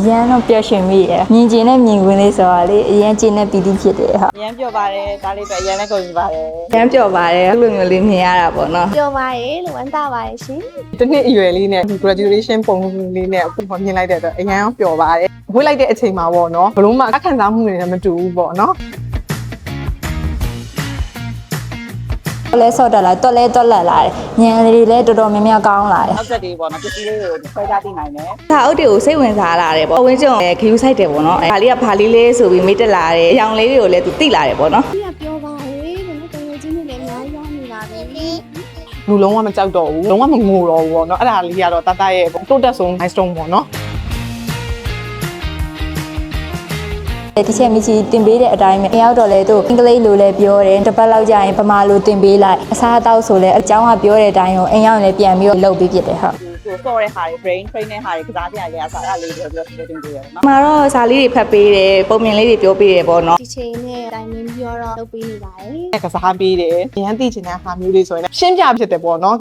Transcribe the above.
ရန်တော့ပျော်ရွှင်မိရမြင်ကျင်နဲ့မြင်ကွင်းလေးဆိုတာလေအရန်ကျင်တဲ့ပီတိဖြစ်တယ်ဟာ ရမ်းပြော့ပါတယ်ဒါလေးပဲရမ်းလည်းကုန်ပြီပါတယ် ရန်ပျော်ပါတယ်အဲ့လိုမျိုးလေးမြင်ရတာပေါ့နော် ပြောပါရဲ့လို့ဝမ်းသာပါရဲ့ရှင် တစ်နှစ်အရွယ်လေးနဲ့ graduation ပုံလေးနဲ့အခုမှမြင်လိုက်တဲ့အတွက်အရန်ပျော်ပါတယ်ဝှေ့လိုက်တဲ့အချိန်မှာပေါ့နော်ဘလို့မှအခက်စားမှုတွေနဲ့မတူဘူးပေါ့နော် လဲဆော့တက်လာတော့လဲတော့လက်လာတယ်ညံလေးလည်းတော်တော်များများကောင်းလာတယ် နောက်ဆက်တွေပေါ့နော်ပစ္စည်းလေးတွေကိုခွဲခြားသိနိုင်တယ် ဒါအုပ်တွေကိုစိတ်ဝင်စားလာတယ်ပေါ့ဝင်းကျုံခရူးဆိုင်တယ်ပေါ့နော်ဒါလေးကဖာလေးလေးဆိုပြီးမေးတက်လာတယ်အယောင်လေးတွေကိုလည်းသူတိလာတယ်ပေါ့နော် ဒီကပြောပါရဲ့လို့တကယ်ချင်းတွေလည်းအများကြီးရောက်နေပါပြီ လူလုံးဝမကြောက်တော့ဘူးလုံးဝမငိုတော့ဘူးပေါ့နော်အဲ့ဒါလေးကတော့တတရဲ့တိုးတက်ဆုံး milestone ပေါ့နော် ဒီချက်မီချီတင်ပေးတဲ့အတိုင်းပဲအရောက်တော့လဲသူအင်္ဂလိပ်လိုလည်းပြောတယ်တစ်ပတ်လောက်ကြာရင်ဗမာလိုတင်ပေးလိုက်အစားအသောက်ဆိုလဲအเจ้าကပြောတဲ့အတိုင်းရောအိမ်ရောက်ရင်လည်းပြန်ပြီးတော့လုပ်ပေးဖြစ်တယ်ဟုတ် သူစော်တဲ့ဟာတွေ brain train တဲ့ဟာတွေကစားပြရရစားရလေးတွေပြောတင်ပေးရတယ်နော် မှာတော့စာလေးတွေဖတ်ပေးတယ်ပုံမြင်လေးတွေပြောပေးတယ်ပေါ့နော် ဒီချိန်နဲ့တိုင်မင်းပြီးတော့လုပ်ပေးနေပါတယ် ကစားပေးတယ်ရမ်းသိချင်တဲ့ဟာမျိုးလေးဆိုရင်ရှင်းပြဖြစ်တယ်ပေါ့နော်